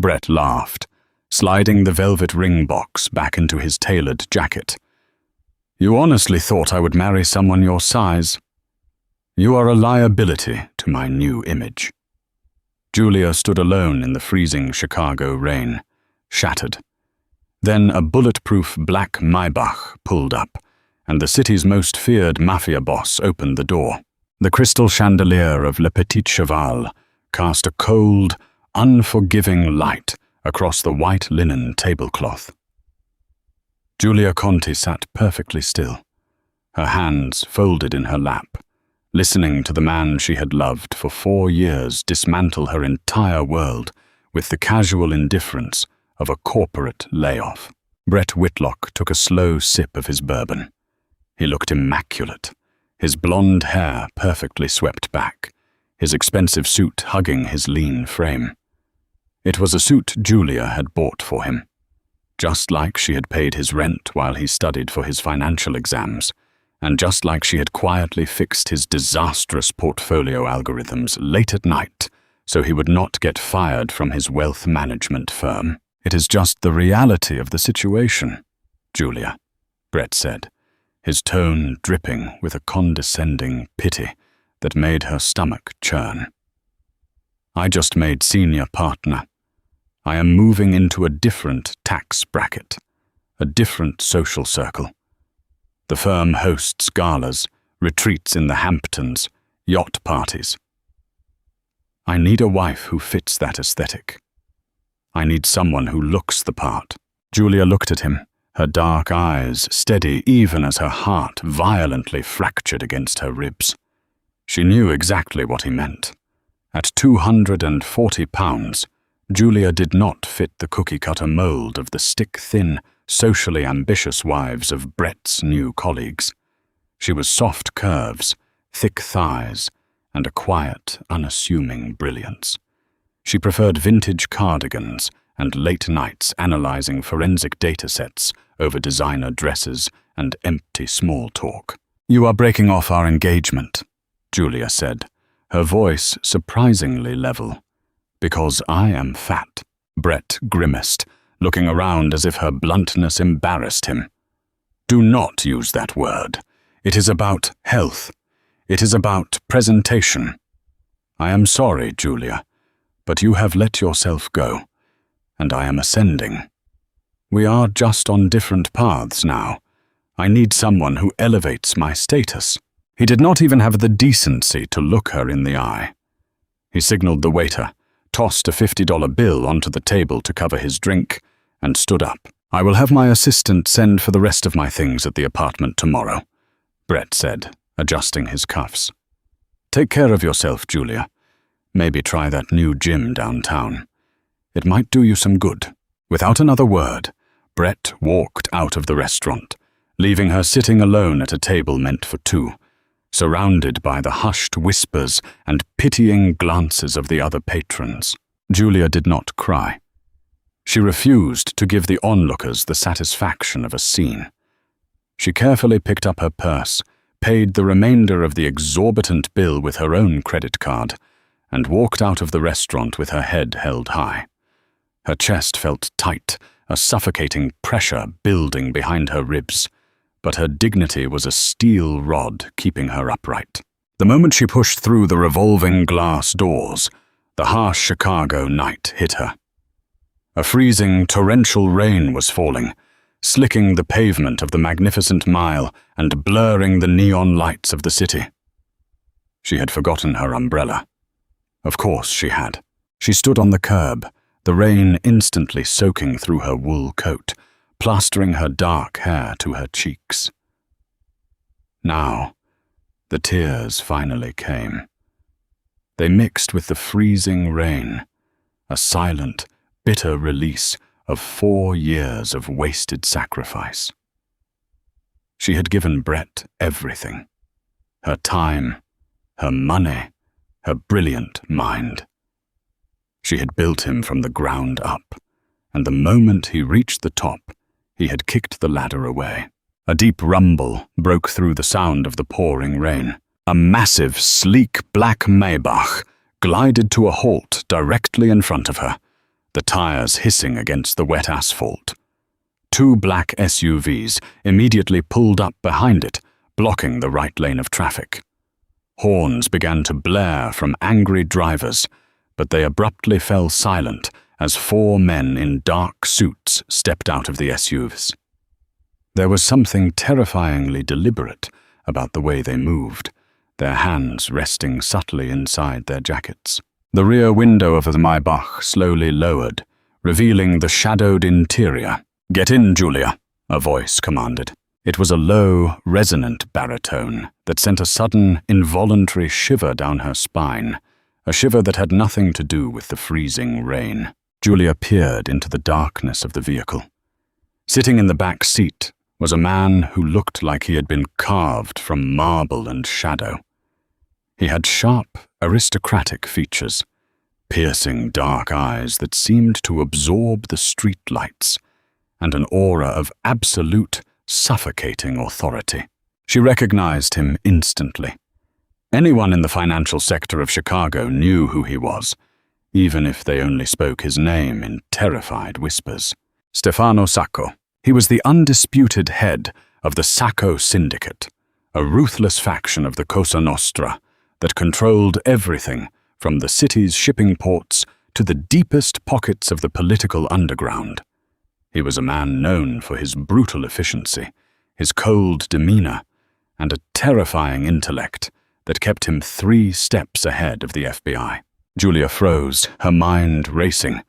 Brett laughed, sliding the velvet ring box back into his tailored jacket. "You honestly thought I would marry someone your size? You are a liability to my new image." Julia stood alone in the freezing Chicago rain, shattered. Then a bulletproof black Maybach pulled up, and the city's most feared Mafia boss opened the door. The crystal chandelier of Le Petit Cheval cast a cold, unforgiving light across the white linen tablecloth. Julia Conti sat perfectly still, her hands folded in her lap, listening to the man she had loved for 4 years dismantle her entire world with the casual indifference of a corporate layoff. Brett Whitlock took a slow sip of his bourbon. He looked immaculate, his blonde hair perfectly swept back, his expensive suit hugging his lean frame. It was a suit Julia had bought for him, just like she had paid his rent while he studied for his financial exams, and just like she had quietly fixed his disastrous portfolio algorithms late at night so he would not get fired from his wealth management firm. "It is just the reality of the situation, Julia," Brett said, his tone dripping with a condescending pity that made her stomach churn. "I just made senior partner. I am moving into a different tax bracket, a different social circle. The firm hosts galas, retreats in the Hamptons, yacht parties. I need a wife who fits that aesthetic. I need someone who looks the part." Julia looked at him, her dark eyes steady even as her heart violently fractured against her ribs. She knew exactly what he meant. At 240 pounds, Julia did not fit the cookie-cutter mold of the stick-thin, socially ambitious wives of Brett's new colleagues. She was soft curves, thick thighs, and a quiet, unassuming brilliance. She preferred vintage cardigans and late nights analyzing forensic datasets over designer dresses and empty small talk. "You are breaking off our engagement," Julia said, her voice surprisingly level. "Because I am fat," Brett grimaced, looking around as if her bluntness embarrassed him. "Do not use that word. It is about health. It is about presentation. I am sorry, Julia, but you have let yourself go, and I am ascending. We are just on different paths now. I need someone who elevates my status." He did not even have the decency to look her in the eye. He signaled the waiter, tossed a $50 bill onto the table to cover his drink, and stood up. "I will have my assistant send for the rest of my things at the apartment tomorrow," Brett said, adjusting his cuffs. "Take care of yourself, Julia. Maybe try that new gym downtown. It might do you some good." Without another word, Brett walked out of the restaurant, leaving her sitting alone at a table meant for two, surrounded by the hushed whispers and pitying glances of the other patrons. Julia did not cry. She refused to give the onlookers the satisfaction of a scene. She carefully picked up her purse, paid the remainder of the exorbitant bill with her own credit card, and walked out of the restaurant with her head held high. Her chest felt tight, a suffocating pressure building behind her ribs, but her dignity was a steel rod keeping her upright. The moment she pushed through the revolving glass doors, the harsh Chicago night hit her. A freezing, torrential rain was falling, slicking the pavement of the Magnificent Mile and blurring the neon lights of the city. She had forgotten her umbrella. Of course she had. She stood on the curb, the rain instantly soaking through her wool coat, plastering her dark hair to her cheeks. Now, the tears finally came. They mixed with the freezing rain, a silent, bitter release of 4 years of wasted sacrifice. She had given Brett everything: her time, her money, her brilliant mind. She had built him from the ground up, and the moment he reached the top, he had kicked the ladder away. A deep rumble broke through the sound of the pouring rain. A massive, sleek black Maybach glided to a halt directly in front of her, the tires hissing against the wet asphalt. Two black SUVs immediately pulled up behind it, blocking the right lane of traffic. Horns began to blare from angry drivers, but they abruptly fell silent as four men in dark suits stepped out of the SUVs. There was something terrifyingly deliberate about the way they moved, their hands resting subtly inside their jackets. The rear window of the Maybach slowly lowered, revealing the shadowed interior. "Get in, Julia," a voice commanded. It was a low, resonant baritone that sent a sudden, involuntary shiver down her spine, a shiver that had nothing to do with the freezing rain. Julia peered into the darkness of the vehicle. Sitting in the back seat was a man who looked like he had been carved from marble and shadow. He had sharp, aristocratic features, piercing dark eyes that seemed to absorb the streetlights, and an aura of absolute, suffocating authority. She recognized him instantly. Anyone in the financial sector of Chicago knew who he was, even if they only spoke his name in terrified whispers. Stefano Sacco. He was the undisputed head of the Sacco Syndicate, a ruthless faction of the Cosa Nostra that controlled everything from the city's shipping ports to the deepest pockets of the political underground. He was a man known for his brutal efficiency, his cold demeanor, and a terrifying intellect that kept him 3 steps ahead of the FBI. Julia froze, her mind racing.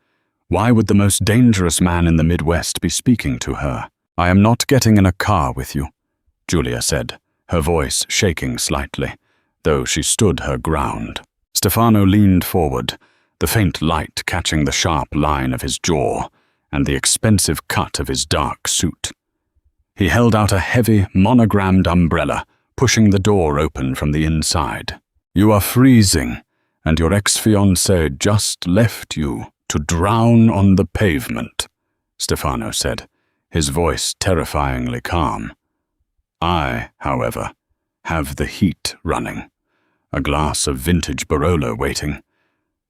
Why would the most dangerous man in the Midwest be speaking to her? "I am not getting in a car with you," Julia said, her voice shaking slightly, though she stood her ground. Stefano leaned forward, the faint light catching the sharp line of his jaw and the expensive cut of his dark suit. He held out a heavy, monogrammed umbrella, pushing the door open from the inside. "You are freezing, and your ex-fiancée just left you to drown on the pavement," Stefano said, his voice terrifyingly calm. "I, however, have the heat running, a glass of vintage Barolo waiting,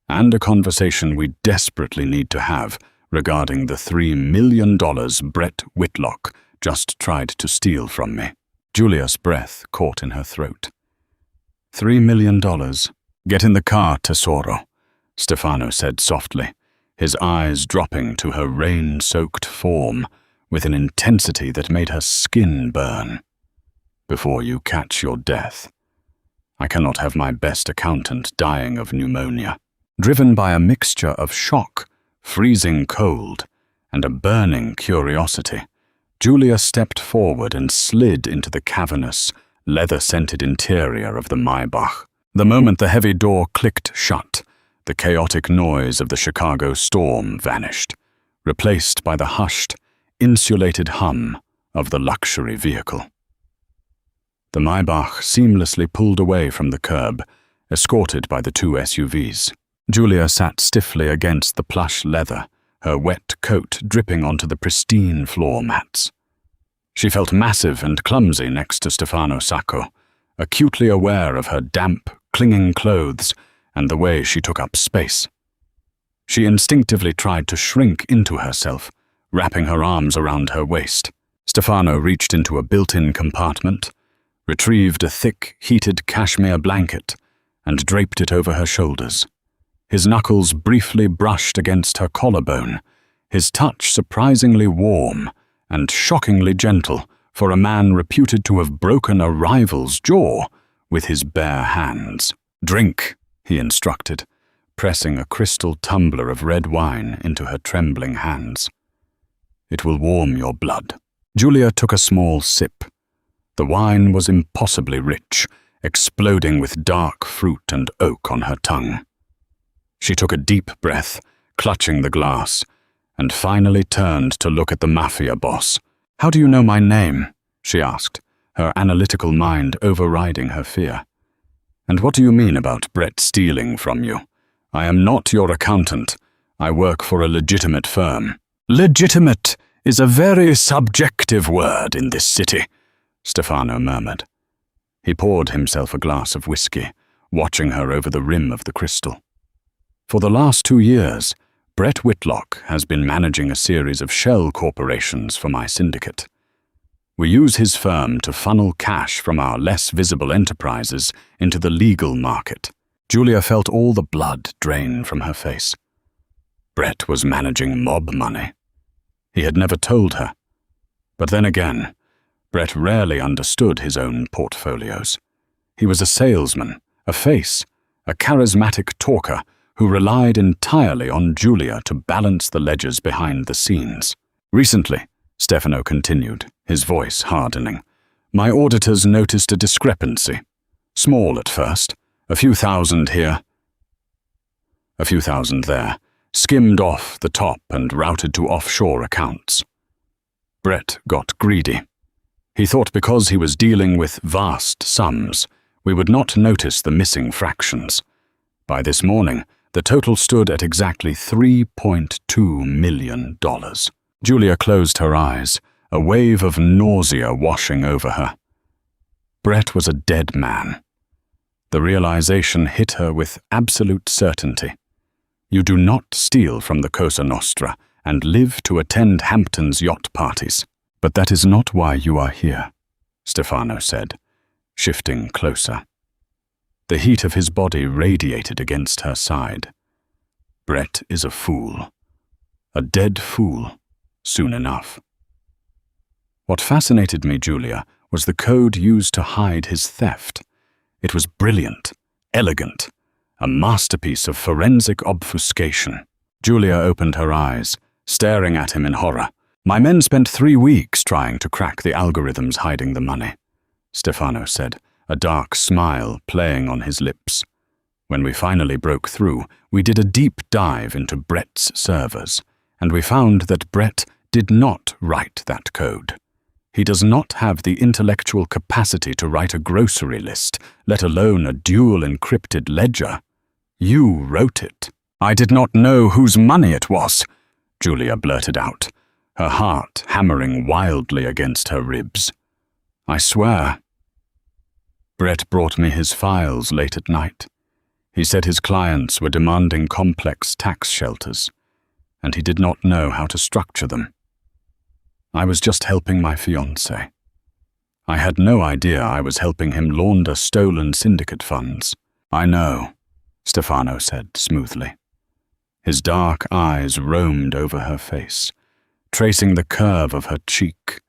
and a conversation we desperately need to have regarding the $3 million Brett Whitlock just tried to steal from me." Julia's breath caught in her throat. $3 million? "Get in the car, tesoro," Stefano said softly, his eyes dropping to her rain-soaked form with an intensity that made her skin burn. "Before you catch your death. I cannot have my best accountant dying of pneumonia." Driven by a mixture of shock, freezing cold, and a burning curiosity, Julia stepped forward and slid into the cavernous, leather-scented interior of the Maybach. The moment the heavy door clicked shut, the chaotic noise of the Chicago storm vanished, replaced by the hushed, insulated hum of the luxury vehicle. The Maybach seamlessly pulled away from the curb, escorted by the 2 SUVs. Julia sat stiffly against the plush leather, her wet coat dripping onto the pristine floor mats. She felt massive and clumsy next to Stefano Sacco, acutely aware of her damp, clinging clothes and the way she took up space. She instinctively tried to shrink into herself, wrapping her arms around her waist. Stefano reached into a built-in compartment, retrieved a thick, heated cashmere blanket, and draped it over her shoulders. His knuckles briefly brushed against her collarbone, his touch surprisingly warm and shockingly gentle for a man reputed to have broken a rival's jaw with his bare hands. "Drink," he instructed, pressing a crystal tumbler of red wine into her trembling hands. "It will warm your blood." Julia took a small sip. The wine was impossibly rich, exploding with dark fruit and oak on her tongue. She took a deep breath, clutching the glass, and finally turned to look at the Mafia boss. "How do you know my name?" she asked, her analytical mind overriding her fear. "And what do you mean about Brett stealing from you? I am not your accountant. I work for a legitimate firm." "Legitimate is a very subjective word in this city," Stefano murmured. He poured himself a glass of whiskey, watching her over the rim of the crystal. "For the last 2 years, Brett Whitlock has been managing a series of shell corporations for my syndicate. We use his firm to funnel cash from our less visible enterprises into the legal market. Julia felt all the blood drain from her face. Brett was managing mob money. He had never told her. But then again, Brett rarely understood his own portfolios. He was a salesman, a face, a charismatic talker who relied entirely on Julia to balance the ledgers behind the scenes. Recently, Stefano continued, his voice hardening, my auditors noticed a discrepancy. Small at first, a few thousand here, a few thousand there, skimmed off the top and routed to offshore accounts. Brett got greedy. He thought because he was dealing with vast sums, we would not notice the missing fractions. By this morning, the total stood at exactly $3.2 million. Julia closed her eyes, a wave of nausea washing over her. Brett was a dead man. The realization hit her with absolute certainty. You do not steal from the Cosa Nostra and live to attend Hampton's yacht parties. But that is not why you are here, Stefano said, shifting closer. The heat of his body radiated against her side. Brett is a fool. A dead fool, soon enough. What fascinated me, Julia, was the code used to hide his theft. It was brilliant, elegant, a masterpiece of forensic obfuscation. Julia opened her eyes, staring at him in horror. My men spent 3 weeks trying to crack the algorithms hiding the money, Stefano said, a dark smile playing on his lips. When we finally broke through, we did a deep dive into Brett's servers, and we found that Brett did not write that code. He does not have the intellectual capacity to write a grocery list, let alone a dual encrypted ledger. You wrote it. I did not know whose money it was, Julia blurted out, her heart hammering wildly against her ribs. I swear. Brett brought me his files late at night. He said his clients were demanding complex tax shelters, and he did not know how to structure them. I was just helping my fiancé. I had no idea I was helping him launder stolen syndicate funds. I know, Stefano said smoothly. His dark eyes roamed over her face, tracing the curve of her cheek,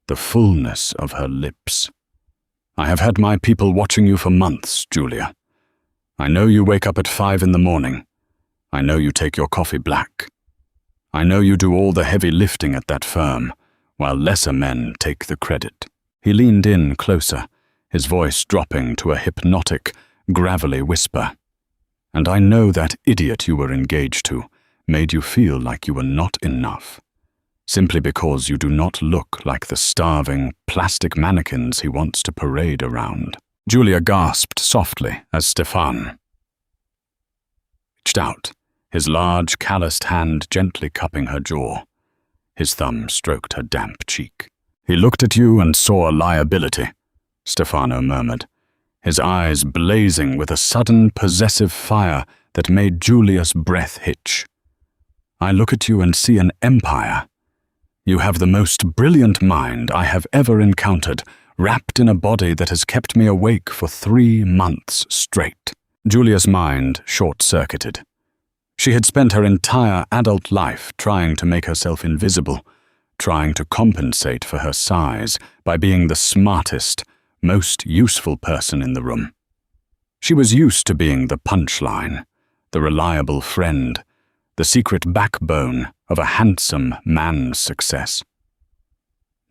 the fullness of her lips. I have had my people watching you for months, Julia. I know you wake up at 5 in the morning. I know you take your coffee black. I know you do all the heavy lifting at that firm, while lesser men take the credit. He leaned in closer, his voice dropping to a hypnotic, gravelly whisper. And I know that idiot you were engaged to made you feel like you were not enough, simply because you do not look like the starving plastic mannequins he wants to parade around. Julia gasped softly as Stefan reached out, his large, calloused hand gently cupping her jaw. His thumb stroked her damp cheek. He looked at you and saw a liability, Stefano murmured, his eyes blazing with a sudden possessive fire that made Julia's breath hitch. I look at you and see an empire. You have the most brilliant mind I have ever encountered, wrapped in a body that has kept me awake for 3 months straight. Julia's mind short-circuited. She had spent her entire adult life trying to make herself invisible, trying to compensate for her size by being the smartest, most useful person in the room. She was used to being the punchline, the reliable friend, the secret backbone of a handsome man's success.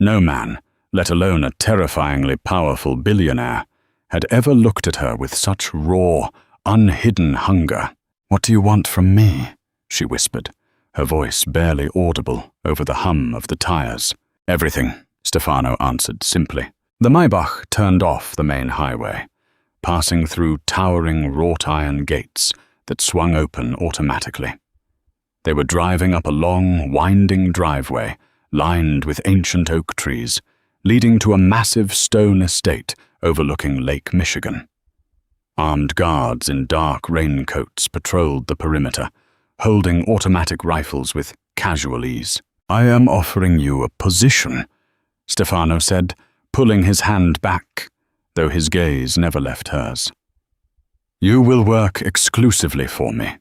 No man, let alone a terrifyingly powerful billionaire, had ever looked at her with such raw, unhidden hunger. What do you want from me? She whispered, her voice barely audible over the hum of the tires. Everything, Stefano answered simply. The Maybach turned off the main highway, passing through towering wrought-iron gates that swung open automatically. They were driving up a long, winding driveway lined with ancient oak trees, leading to a massive stone estate overlooking Lake Michigan. Armed guards in dark raincoats patrolled the perimeter, holding automatic rifles with casual ease. "I am offering you a position," Stefano said, pulling his hand back, though his gaze never left hers. "You will work exclusively for me.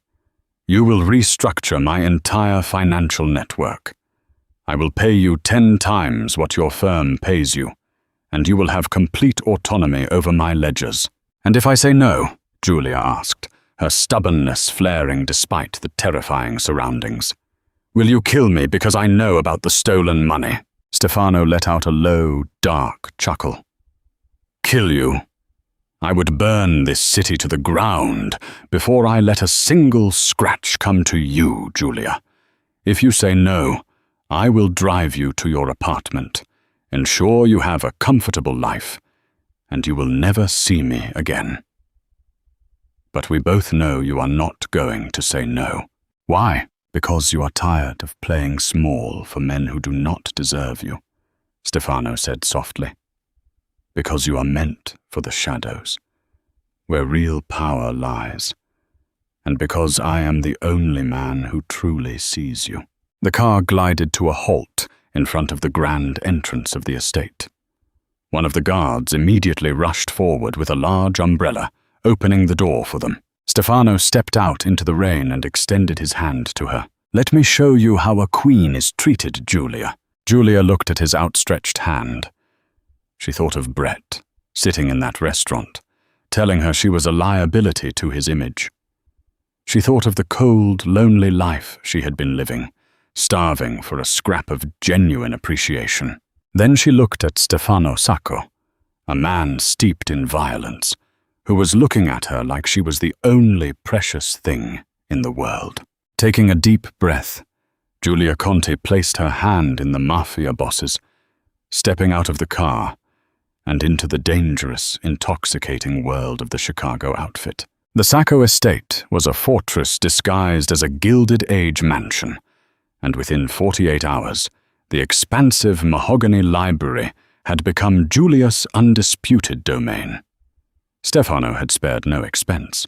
You will restructure my entire financial network. I will pay you 10 times what your firm pays you, and you will have complete autonomy over my ledgers." "And if I say no?" Julia asked, her stubbornness flaring despite the terrifying surroundings. "Will you kill me because I know about the stolen money?" Stefano let out a low, dark chuckle. "Kill you? I would burn this city to the ground before I let a single scratch come to you, Julia. If you say no, I will drive you to your apartment, ensure you have a comfortable life, and you will never see me again." But we both know you are not going to say no. Why? Because you are tired of playing small for men who do not deserve you, Stefano said softly. Because you are meant for the shadows, where real power lies, and because I am the only man who truly sees you. The car glided to a halt in front of the grand entrance of the estate. One of the guards immediately rushed forward with a large umbrella, opening the door for them. Stefano stepped out into the rain and extended his hand to her. "Let me show you how a queen is treated, Julia." Julia looked at his outstretched hand. She thought of Brett, sitting in that restaurant, telling her she was a liability to his image. She thought of the cold, lonely life she had been living, starving for a scrap of genuine appreciation. Then she looked at Stefano Sacco, a man steeped in violence, who was looking at her like she was the only precious thing in the world. Taking a deep breath, Julia Conti placed her hand in the Mafia boss's, stepping out of the car and into the dangerous, intoxicating world of the Chicago outfit. The Sacco estate was a fortress disguised as a Gilded Age mansion, and within 48 hours, the expansive mahogany library had become Julia's undisputed domain. Stefano had spared no expense.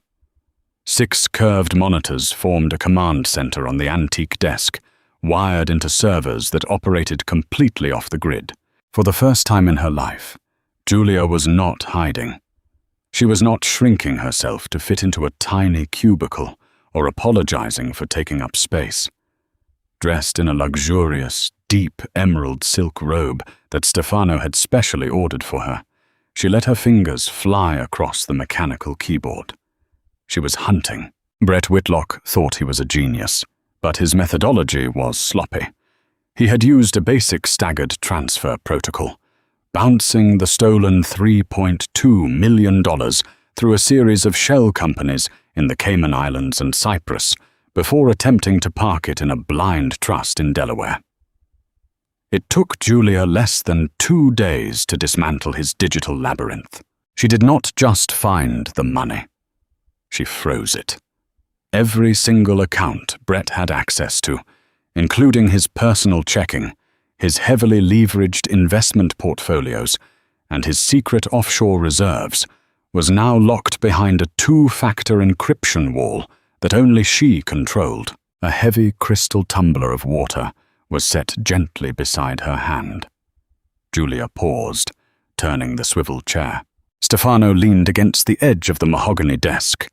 6 curved monitors formed a command center on the antique desk, wired into servers that operated completely off the grid. For the first time in her life, Julia was not hiding. She was not shrinking herself to fit into a tiny cubicle or apologizing for taking up space. Dressed in a luxurious, deep emerald silk robe that Stefano had specially ordered for her, she let her fingers fly across the mechanical keyboard. She was hunting. Brett Whitlock thought he was a genius, but his methodology was sloppy. He had used a basic staggered transfer protocol, bouncing the stolen $3.2 million through a series of shell companies in the Cayman Islands and Cyprus before attempting to park it in a blind trust in Delaware. It took Julia less than 2 days to dismantle his digital labyrinth. She did not just find the money. She froze it. Every single account Brett had access to, including his personal checking, his heavily leveraged investment portfolios, and his secret offshore reserves, was now locked behind a 2-factor encryption wall that only she controlled. A heavy crystal tumbler of water was set gently beside her hand. Julia paused, turning the swivel chair. Stefano leaned against the edge of the mahogany desk.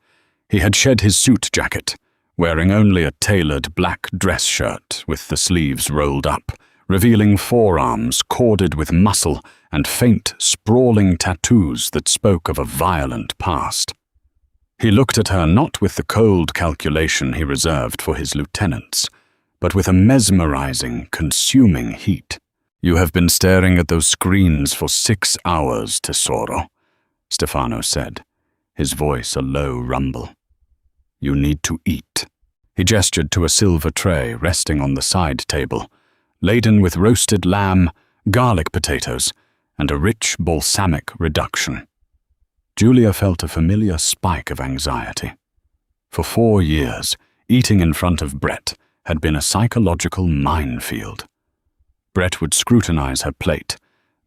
He had shed his suit jacket, wearing only a tailored black dress shirt with the sleeves rolled up, revealing forearms corded with muscle and faint, sprawling tattoos that spoke of a violent past. He looked at her not with the cold calculation he reserved for his lieutenants, but with a mesmerizing, consuming heat. "You have been staring at those screens for 6 hours, Tesoro," Stefano said, his voice a low rumble. "You need to eat." He gestured to a silver tray resting on the side table, laden with roasted lamb, garlic potatoes, and a rich balsamic reduction. Julia felt a familiar spike of anxiety. For 4 years, eating in front of Brett had been a psychological minefield. Brett would scrutinize her plate,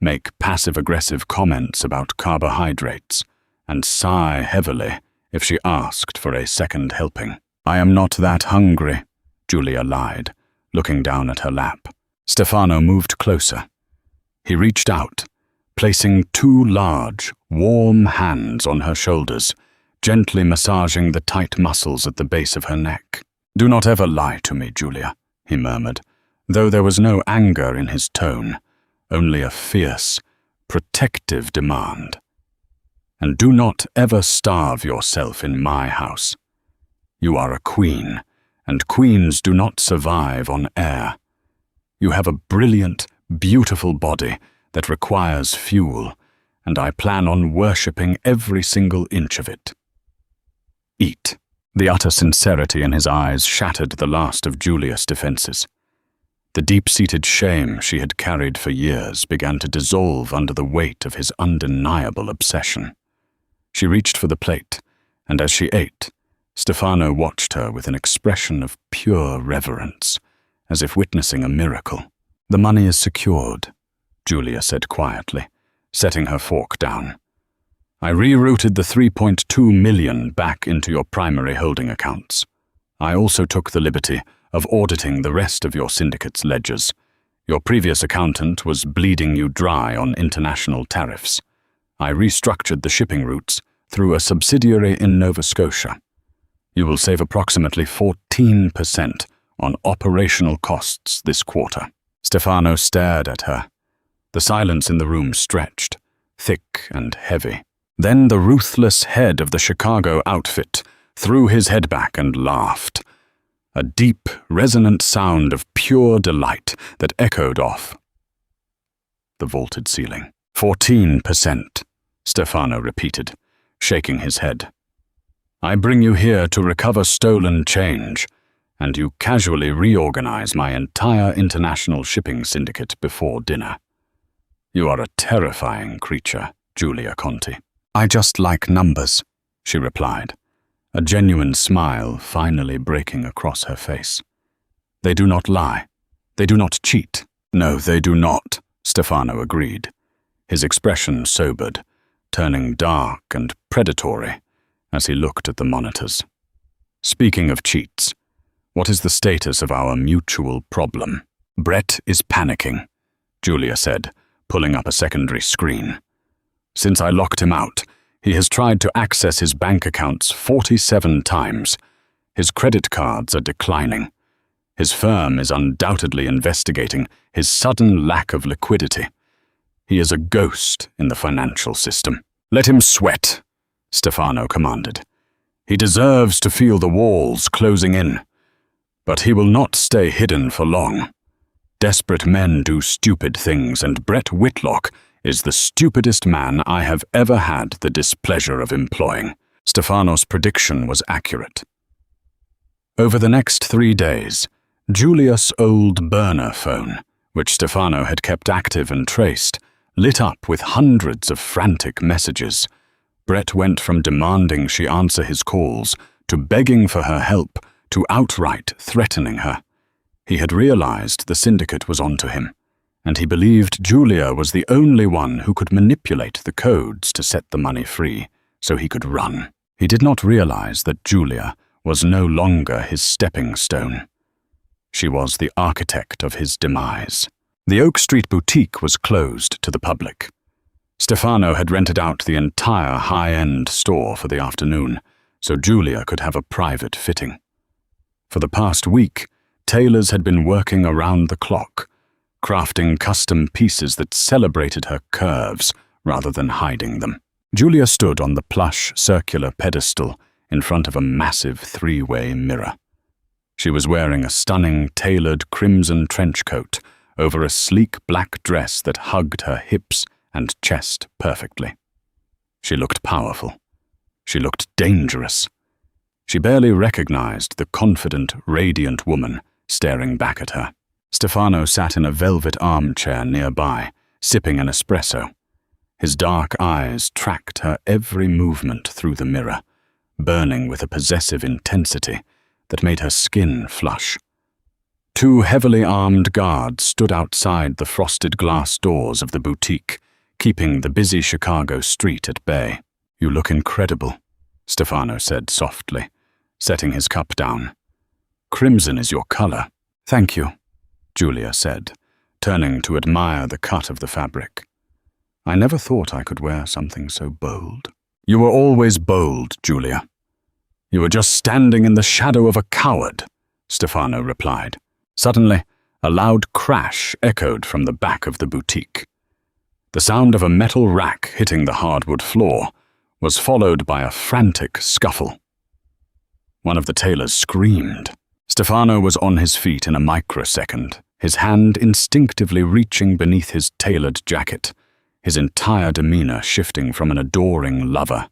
make passive-aggressive comments about carbohydrates, and sigh heavily if she asked for a second helping. I am not that hungry, Julia lied, looking down at her lap. Stefano moved closer. He reached out, placing two large, warm hands on her shoulders, gently massaging the tight muscles at the base of her neck. Do not ever lie to me, Julia, he murmured, though there was no anger in his tone, only a fierce, protective demand. And do not ever starve yourself in my house. You are a queen, and queens do not survive on air. You have a brilliant, beautiful body that requires fuel, and I plan on worshipping every single inch of it. Eat. The utter sincerity in his eyes shattered the last of Julia's defenses. The deep-seated shame she had carried for years began to dissolve under the weight of his undeniable obsession. She reached for the plate, and as she ate, Stefano watched her with an expression of pure reverence, as if witnessing a miracle. The money is secured, Julia said quietly, setting her fork down. I rerouted the 3.2 million back into your primary holding accounts. I also took the liberty of auditing the rest of your syndicate's ledgers. Your previous accountant was bleeding you dry on international tariffs. I restructured the shipping routes through a subsidiary in Nova Scotia. You will save approximately 14% on operational costs this quarter. Stefano stared at her. The silence in the room stretched, thick and heavy. Then the ruthless head of the Chicago outfit threw his head back and laughed. A deep, resonant sound of pure delight that echoed off the vaulted ceiling. 14%, Stefano repeated, shaking his head. I bring you here to recover stolen change, and you casually reorganize my entire international shipping syndicate before dinner. You are a terrifying creature, Julia Conti. I just like numbers, she replied, a genuine smile finally breaking across her face. They do not lie. They do not cheat. No, they do not, Stefano agreed, his expression sobered, turning dark and predatory as he looked at the monitors. Speaking of cheats, what is the status of our mutual problem? Brett is panicking, Julia said, pulling up a secondary screen. Since I locked him out, he has tried to access his bank accounts 47 times. His credit cards are declining. His firm is undoubtedly investigating his sudden lack of liquidity. He is a ghost in the financial system. Let him sweat, Stefano commanded. He deserves to feel the walls closing in. But he will not stay hidden for long. Desperate men do stupid things, and Brett Whitlock is the stupidest man I have ever had the displeasure of employing. Stefano's prediction was accurate. Over the next 3 days, Julia's old burner phone, which Stefano had kept active and traced, lit up with hundreds of frantic messages. Brett went from demanding she answer his calls to begging for her help to outright threatening her. He had realized the syndicate was onto him, and he believed Julia was the only one who could manipulate the codes to set the money free so he could run. He did not realize that Julia was no longer his stepping stone. She was the architect of his demise. The Oak Street boutique was closed to the public. Stefano had rented out the entire high-end store for the afternoon, so Julia could have a private fitting. For the past week, tailors had been working around the clock, crafting custom pieces that celebrated her curves rather than hiding them. Julia stood on the plush, circular pedestal in front of a massive 3-way mirror. She was wearing a stunning, tailored crimson trench coat over a sleek black dress that hugged her hips and chest perfectly. She looked powerful. She looked dangerous. She barely recognized the confident, radiant woman staring back at her. Stefano sat in a velvet armchair nearby, sipping an espresso. His dark eyes tracked her every movement through the mirror, burning with a possessive intensity that made her skin flush. 2 heavily armed guards stood outside the frosted glass doors of the boutique, keeping the busy Chicago street at bay. You look incredible, Stefano said softly, setting his cup down. Crimson is your color. Thank you, Julia said, turning to admire the cut of the fabric. I never thought I could wear something so bold. You were always bold, Julia. You were just standing in the shadow of a coward, Stefano replied. Suddenly, a loud crash echoed from the back of the boutique. The sound of a metal rack hitting the hardwood floor was followed by a frantic scuffle. One of the tailors screamed. Stefano was on his feet in a microsecond, his hand instinctively reaching beneath his tailored jacket, his entire demeanor shifting from an adoring lover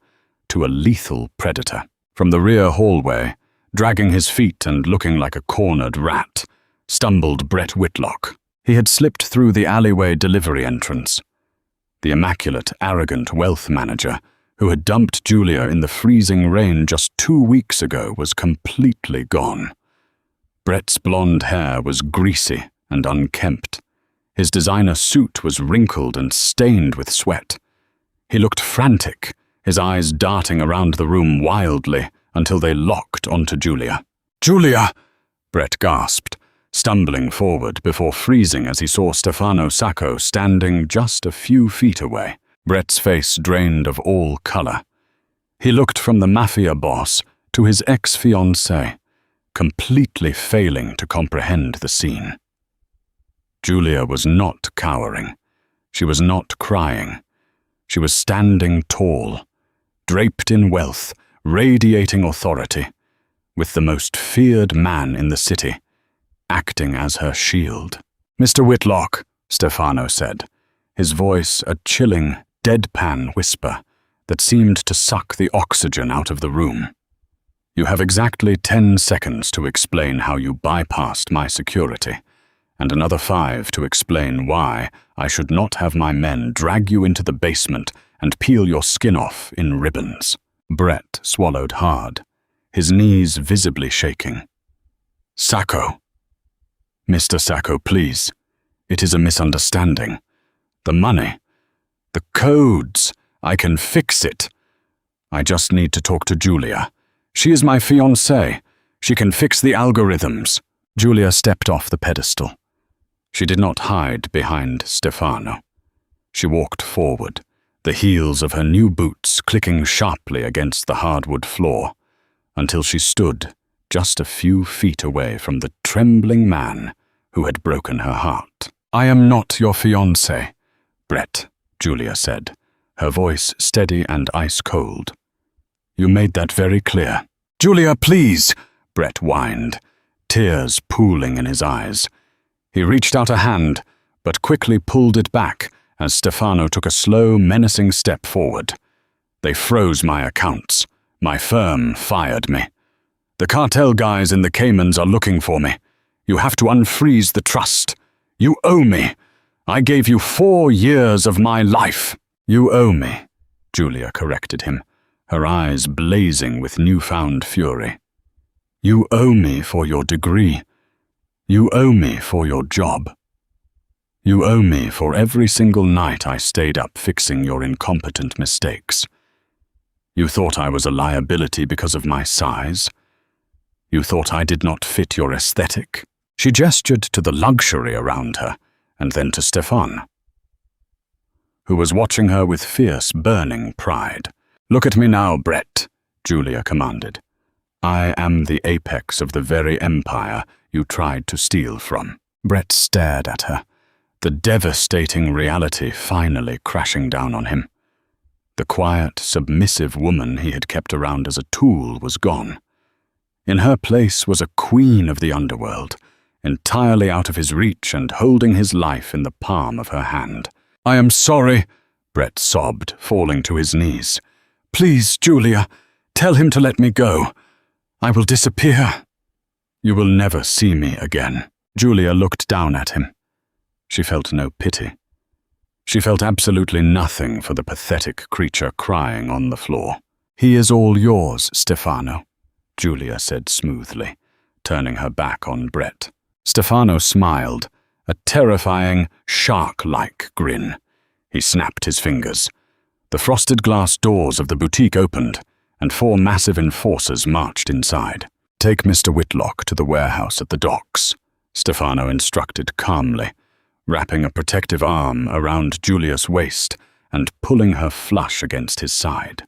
to a lethal predator. From the rear hallway, dragging his feet and looking like a cornered rat, stumbled Brett Whitlock. He had slipped through the alleyway delivery entrance. The immaculate, arrogant wealth manager who had dumped Julia in the freezing rain just 2 weeks ago was completely gone. Brett's blonde hair was greasy and unkempt. His designer suit was wrinkled and stained with sweat. He looked frantic, his eyes darting around the room wildly until they locked onto Julia. "Julia!" Brett gasped, stumbling forward before freezing as he saw Stefano Sacco standing just a few feet away. Brett's face drained of all color. He looked from the Mafia boss to his ex-fiancée, completely failing to comprehend the scene. Julia was not cowering. She was not crying. She was standing tall, draped in wealth, radiating authority, with the most feared man in the city, acting as her shield. "Mr. Whitlock," Stefano said, his voice a chilling, deadpan whisper that seemed to suck the oxygen out of the room. "You have exactly 10 seconds to explain how you bypassed my security, and another 5 to explain why I should not have my men drag you into the basement and peel your skin off in ribbons." Brett swallowed hard, his knees visibly shaking. "Sacco." "Mr. Sacco, please. It is a misunderstanding. The money, the codes, I can fix it. I just need to talk to Julia. She is my fiancée. She can fix the algorithms." Julia stepped off the pedestal. She did not hide behind Stefano. She walked forward, the heels of her new boots clicking sharply against the hardwood floor, until she stood just a few feet away from the trembling man who had broken her heart. "I am not your fiancé, Brett," Julia said, her voice steady and ice-cold. "You made that very clear." "Julia, please," Brett whined, tears pooling in his eyes. He reached out a hand, but quickly pulled it back as Stefano took a slow, menacing step forward. "They froze my accounts. My firm fired me. The cartel guys in the Caymans are looking for me. You have to unfreeze the trust. You owe me. I gave you 4 years of my life." "You owe me," Julia corrected him, her eyes blazing with newfound fury. "You owe me for your degree. You owe me for your job. You owe me for every single night I stayed up fixing your incompetent mistakes. You thought I was a liability because of my size. You thought I did not fit your aesthetic." She gestured to the luxury around her, and then to Stefan, who was watching her with fierce, burning pride. "Look at me now, Brett," Julia commanded. "I am the apex of the very empire you tried to steal from." Brett stared at her, the devastating reality finally crashing down on him. The quiet, submissive woman he had kept around as a tool was gone. In her place was a queen of the underworld, entirely out of his reach and holding his life in the palm of her hand. "I am sorry," Brett sobbed, falling to his knees. "Please, Julia, tell him to let me go. I will disappear." "You will never see me again." Julia looked down at him. She felt no pity. She felt absolutely nothing for the pathetic creature crying on the floor. "He is all yours, Stefano," Julia said smoothly, turning her back on Brett. Stefano smiled, a terrifying, shark-like grin. He snapped his fingers. The frosted glass doors of the boutique opened, and 4 massive enforcers marched inside. "Take Mr. Whitlock to the warehouse at the docks," Stefano instructed calmly, wrapping a protective arm around Julia's waist and pulling her flush against his side.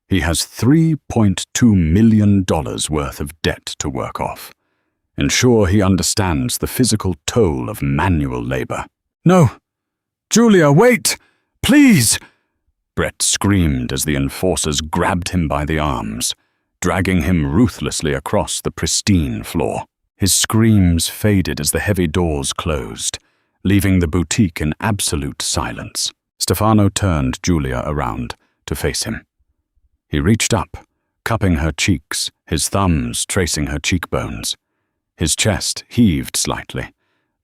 He has $3.2 million worth of debt to work off. Ensure he understands the physical toll of manual labor. "No! Julia, wait! Please!" Brett screamed as the enforcers grabbed him by the arms, dragging him ruthlessly across the pristine floor. His screams faded as the heavy doors closed, leaving the boutique in absolute silence. Stefano turned Julia around to face him. He reached up, cupping her cheeks, his thumbs tracing her cheekbones. His chest heaved slightly,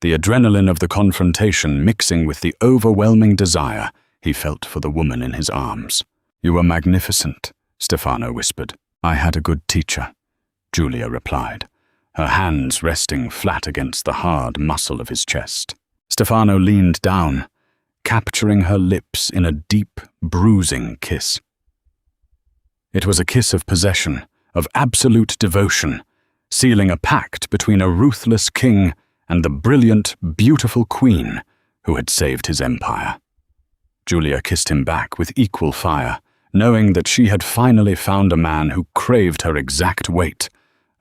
the adrenaline of the confrontation mixing with the overwhelming desire he felt for the woman in his arms. "You were magnificent," Stefano whispered. "I had a good teacher," Julia replied, her hands resting flat against the hard muscle of his chest. Stefano leaned down, capturing her lips in a deep, bruising kiss. It was a kiss of possession, of absolute devotion, sealing a pact between a ruthless king and the brilliant, beautiful queen who had saved his empire. Julia kissed him back with equal fire, knowing that she had finally found a man who craved her exact weight,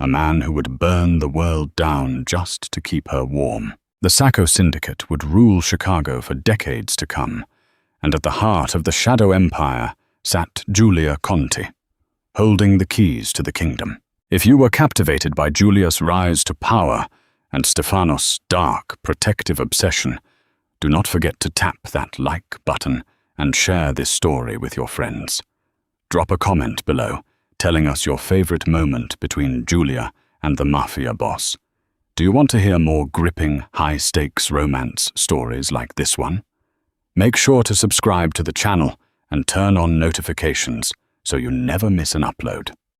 a man who would burn the world down just to keep her warm. The Sacco Syndicate would rule Chicago for decades to come, and at the heart of the Shadow Empire sat Julia Conti, holding the keys to the kingdom. If you were captivated by Julia's rise to power and Stefano's dark, protective obsession, do not forget to tap that like button and share this story with your friends. Drop a comment below, telling us your favorite moment between Julia and the Mafia boss. Do you want to hear more gripping, high-stakes romance stories like this one? Make sure to subscribe to the channel and turn on notifications so you never miss an upload.